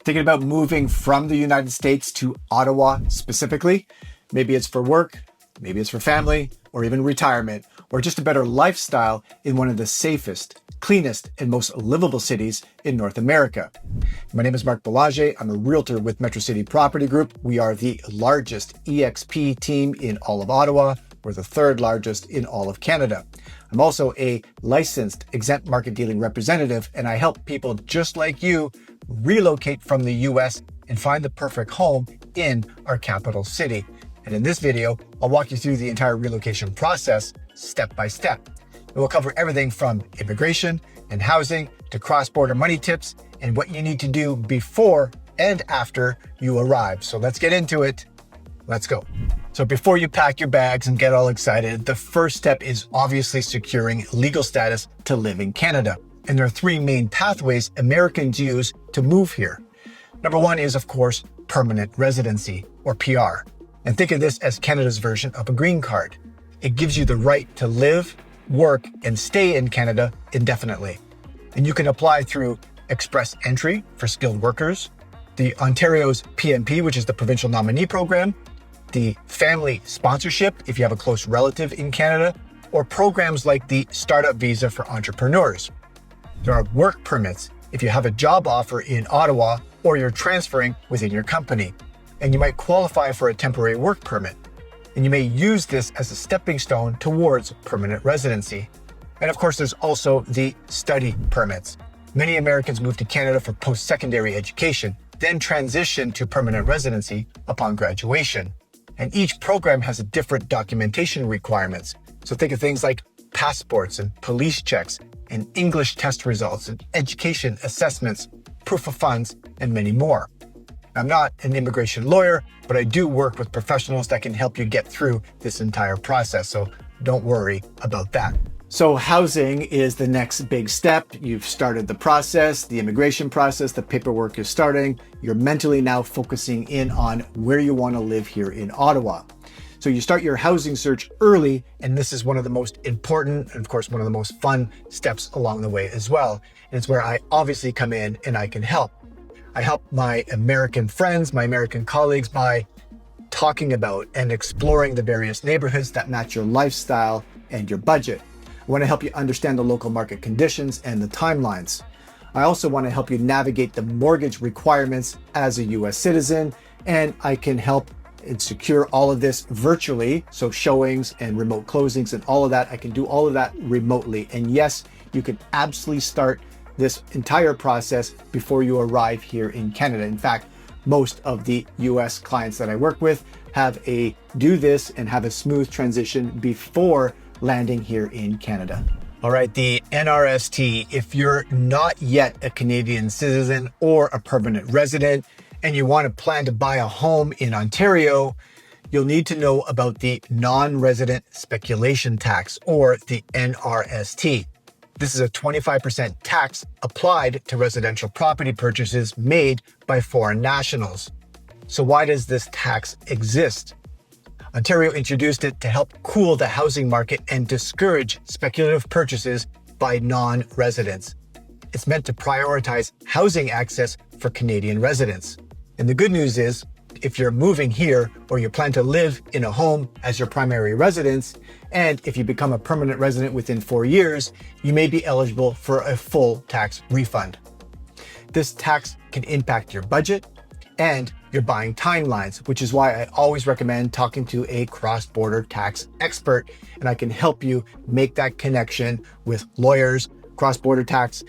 Thinking about moving from the United States to Ottawa specifically? Maybe it's for work, maybe it's for family, or even retirement, or just a better lifestyle in one of the safest, cleanest, and most livable cities in North America. My name is Mark Belanger. I'm a realtor with Metro City Property Group. We are the largest EXP team in all of Ottawa. We're the third largest in all of Canada. I'm also a licensed exempt market dealing representative, and I help people just like you relocate from the US and find the perfect home in our capital city. And in this video, I'll walk you through the entire relocation process step by step. It will cover everything from immigration and housing to cross-border money tips and what you need to do before and after you arrive. So let's get into it. Let's go. So before you pack your bags and get all excited, the first step is obviously securing legal status to live in Canada. And there are three main pathways Americans use to move here. Number one is, of course, permanent residency, or PR. And think of this as Canada's version of a green card. It gives you the right to live, work, and stay in Canada indefinitely. And you can apply through express entry for skilled workers, the Ontario's PNP, which is the Provincial Nominee Program, the family sponsorship if you have a close relative in Canada, or programs like the Startup Visa for entrepreneurs. There are work permits if you have a job offer in Ottawa or you're transferring within your company, and you might qualify for a temporary work permit. And you may use this as a stepping stone towards permanent residency. And of course, there's also the study permits. Many Americans move to Canada for post-secondary education, then transition to permanent residency upon graduation. And each program has a different documentation requirements. So think of things like passports and police checks and English test results and education assessments, proof of funds, and many more. I'm not an immigration lawyer, but I do work with professionals that can help you get through this entire process. So don't worry about that. So housing is the next big step. You've started the process, the immigration process, the paperwork is starting. You're mentally now focusing in on where you want to live here in Ottawa. So you start your housing search early, and this is one of the most important and of course one of the most fun steps along the way as well. And it's where I obviously come in and I can help. I help my American friends, my American colleagues by talking about and exploring the various neighborhoods that match your lifestyle and your budget. I want to help you understand the local market conditions and the timelines. I also want to help you navigate the mortgage requirements as a US citizen, and I can help and secure all of this virtually. So showings and remote closings and all of that, I can do all of that remotely. And yes, you can absolutely start this entire process before you arrive here in Canada. In fact, most of the US clients that I work with do this and have a smooth transition before landing here in Canada. All right, the NRST, if you're not yet a Canadian citizen or a permanent resident and you want to plan to buy a home in Ontario, you'll need to know about the non-resident speculation tax, or the NRST. This is a 25% tax applied to residential property purchases made by foreign nationals. So why does this tax exist? Ontario introduced it to help cool the housing market and discourage speculative purchases by non-residents. It's meant to prioritize housing access for Canadian residents. And the good news is, if you're moving here or you plan to live in a home as your primary residence, and if you become a permanent resident within 4 years, you may be eligible for a full tax refund. This tax can impact your budget and your buying timelines, which is why I always recommend talking to a cross-border tax expert, and I can help you make that connection with lawyers, cross-border tax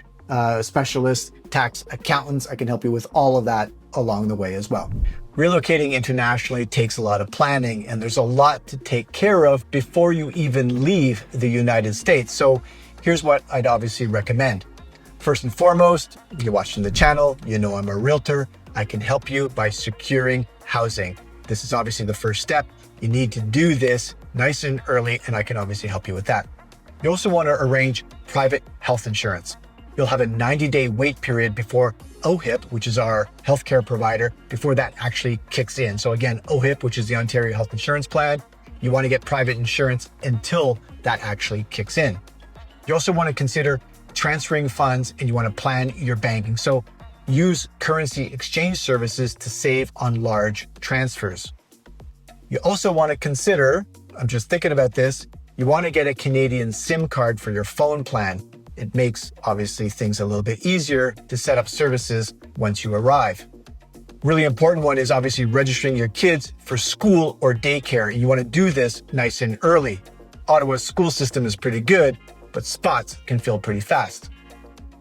specialists, tax accountants. I can help you with all of that along the way as well. Relocating internationally takes a lot of planning, and there's a lot to take care of before you even leave the United States. So here's what I'd obviously recommend. First and foremost, you're watching the channel, you know I'm a realtor. I can help you by securing housing. This is obviously the first step. You need to do this nice and early, and I can obviously help you with that. You also want to arrange private health insurance. You'll have a 90-day wait period before OHIP, which is our healthcare provider, before that actually kicks in. So again, OHIP, which is the Ontario Health Insurance Plan, you want to get private insurance until that actually kicks in. You also want to consider transferring funds, and you want to plan your banking. So Use currency exchange services to save on large transfers. You also want to consider, I'm just thinking about this, you want to get a Canadian SIM card for your phone plan. It makes, obviously, things a little bit easier to set up services once you arrive. Really important one is obviously registering your kids for school or daycare. You want to do this nice and early. Ottawa's school system is pretty good, but spots can fill pretty fast.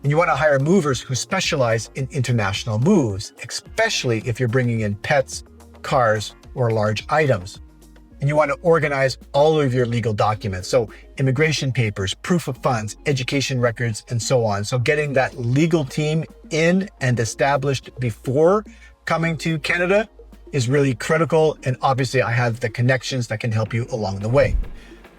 And you want to hire movers who specialize in international moves, especially if you're bringing in pets, cars, or large items. And you want to organize all of your legal documents. So immigration papers, proof of funds, education records, and so on. So getting that legal team in and established before coming to Canada is really critical. And obviously I have the connections that can help you along the way.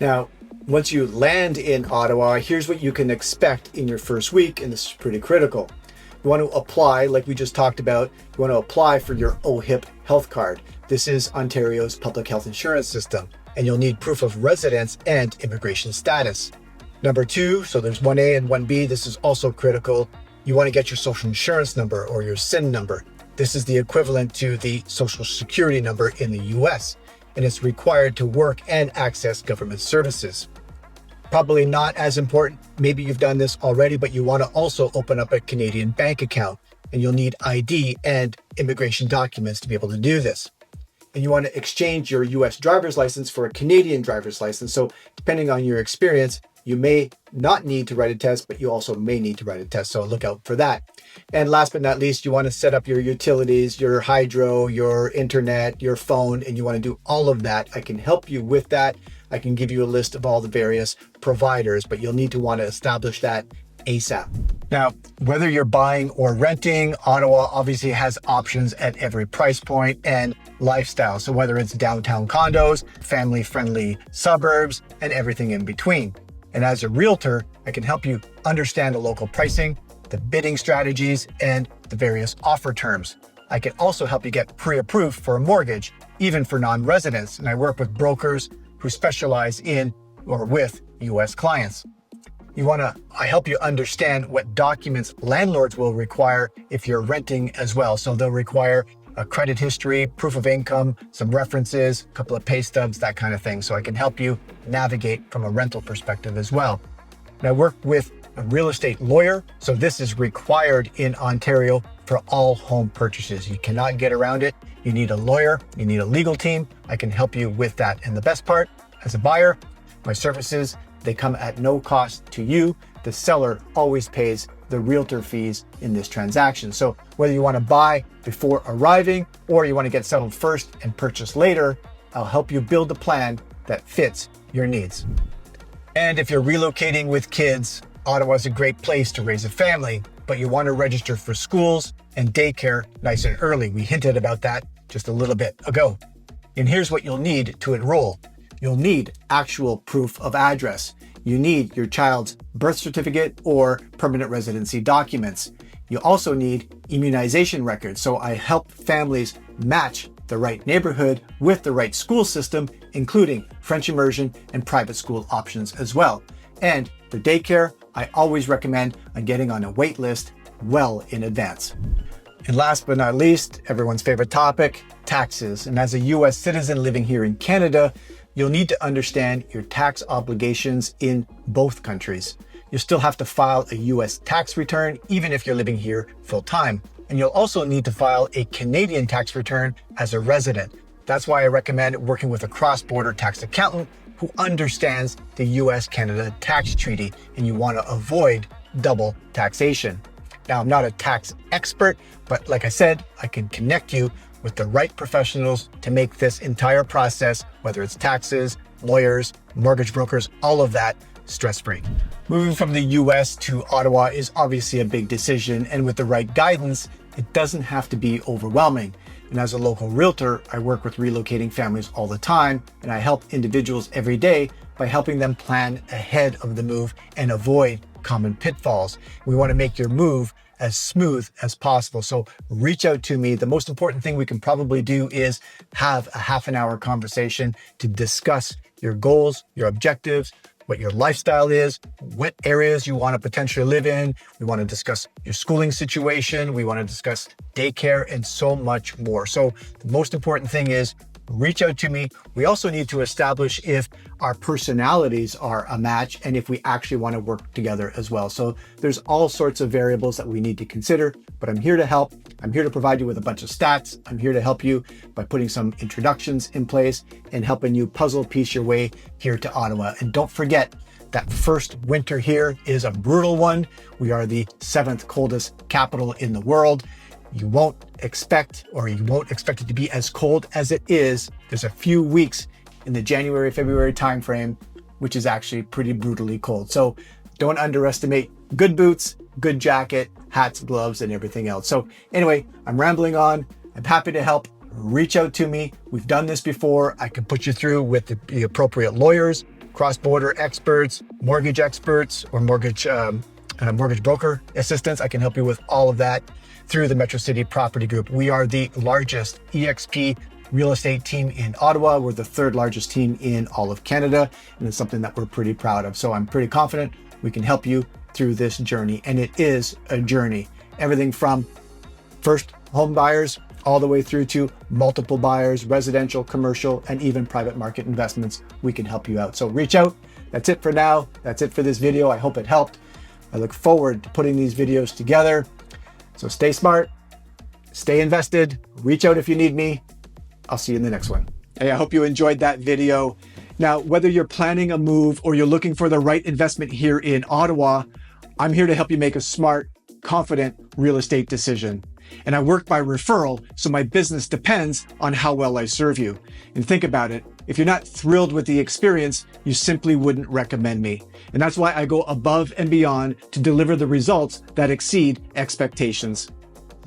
Now, once you land in Ottawa, here's what you can expect in your first week. And this is pretty critical. You want to apply, like we just talked about, you want to apply for your OHIP health card. This is Ontario's public health insurance system, and you'll need proof of residence and immigration status. Number 2, so there's 1A and 1B. This is also critical. You want to get your social insurance number or your SIN number. This is the equivalent to the social security number in the US, and it's required to work and access government services. Probably not as important. Maybe you've done this already, but you want to also open up a Canadian bank account, and you'll need ID and immigration documents to be able to do this. And you want to exchange your US driver's license for a Canadian driver's license. So depending on your experience, you may not need to write a test, but you also may need to write a test. So look out for that. And last but not least, you want to set up your utilities, your hydro, your internet, your phone, and you want to do all of that. I can help you with that. I can give you a list of all the various providers, but you'll need to want to establish that ASAP. Now, whether you're buying or renting, Ottawa obviously has options at every price point and lifestyle. So whether it's downtown condos, family-friendly suburbs, and everything in between. And as a realtor, I can help you understand the local pricing, the bidding strategies, and the various offer terms. I can also help you get pre-approved for a mortgage, even for non-residents. And I work with brokers who specialize in or with US clients. I help you understand what documents landlords will require if you're renting as well. So they'll require a credit history, proof of income, some references, a couple of pay stubs, that kind of thing. So I can help you navigate from a rental perspective as well. And I work with a real estate lawyer. So this is required in Ontario for all home purchases. You cannot get around it. You need a lawyer, you need a legal team. I can help you with that. And the best part, as a buyer, my services, they come at no cost to you. The seller always pays the realtor fees in this transaction. So whether you want to buy before arriving or you want to get settled first and purchase later, I'll help you build a plan that fits your needs. And if you're relocating with kids, Ottawa is a great place to raise a family, but you want to register for schools and daycare nice and early. We hinted about that just a little bit ago. And here's what you'll need to enroll. You'll need actual proof of address. You need your child's birth certificate or permanent residency documents. You also need immunization records. So I help families match the right neighborhood with the right school system, including French immersion and private school options as well. And for daycare, I always recommend getting on a wait list well in advance. And last but not least, everyone's favorite topic, taxes. And as a US citizen living here in Canada, you'll need to understand your tax obligations in both countries. You still have to file a US tax return, even if you're living here full time. And you'll also need to file a Canadian tax return as a resident. That's why I recommend working with a cross-border tax accountant who understands the US-Canada tax treaty, and you want to avoid double taxation. Now, I'm not a tax expert, but like I said, I can connect you with the right professionals to make this entire process, whether it's taxes, lawyers, mortgage brokers, all of that, stress-free. Moving from the US to Ottawa is obviously a big decision, and with the right guidance, it doesn't have to be overwhelming. And as a local realtor, I work with relocating families all the time, and I help individuals every day by helping them plan ahead of the move and avoid common pitfalls. We want to make your move as smooth as possible. So reach out to me. The most important thing we can probably do is have a half an hour conversation to discuss your goals, your objectives, what your lifestyle is, what areas you want to potentially live in. We want to discuss your schooling situation. We want to discuss daycare and so much more. So the most important thing is reach out to me. We also need to establish if our personalities are a match and if we actually want to work together as well. So there's all sorts of variables that we need to consider, but I'm here to help. I'm here to provide you with a bunch of stats. I'm here to help you by putting some introductions in place and helping you puzzle piece your way here to Ottawa. And don't forget, that first winter here is a brutal one. We are the 7th coldest capital in the world. You won't expect it to be as cold as it is. There's a few weeks in the January, February timeframe, which is actually pretty brutally cold. So don't underestimate good boots, good jacket, hats, gloves, and everything else. So anyway, I'm rambling on. I'm happy to help. Reach out to me. We've done this before. I can put you through with the appropriate lawyers, cross-border experts, or mortgage broker assistance. I can help you with all of that through the Metro City Property Group. We are the largest EXP real estate team in Ottawa. We're the 3rd largest team in all of Canada, and it's something that we're pretty proud of. So I'm pretty confident we can help you through this journey, and it is a journey. Everything from first home buyers all the way through to multiple buyers, residential, commercial, and even private market investments. We can help you out. So reach out. That's it for now. That's it for this video. I hope it helped. I look forward to putting these videos together. So stay smart, stay invested, reach out if you need me. I'll see you in the next one. Hey, I hope you enjoyed that video. Now, whether you're planning a move or you're looking for the right investment here in Ottawa, I'm here to help you make a smart, confident real estate decision. And I work by referral, so my business depends on how well I serve you. And think about it. If you're not thrilled with the experience, you simply wouldn't recommend me. And that's why I go above and beyond to deliver the results that exceed expectations.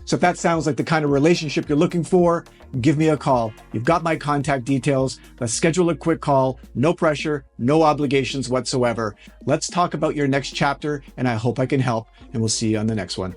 So if that sounds like the kind of relationship you're looking for, give me a call. You've got my contact details. Let's schedule a quick call. No pressure, no obligations whatsoever. Let's talk about your next chapter, and I hope I can help, and we'll see you on the next one.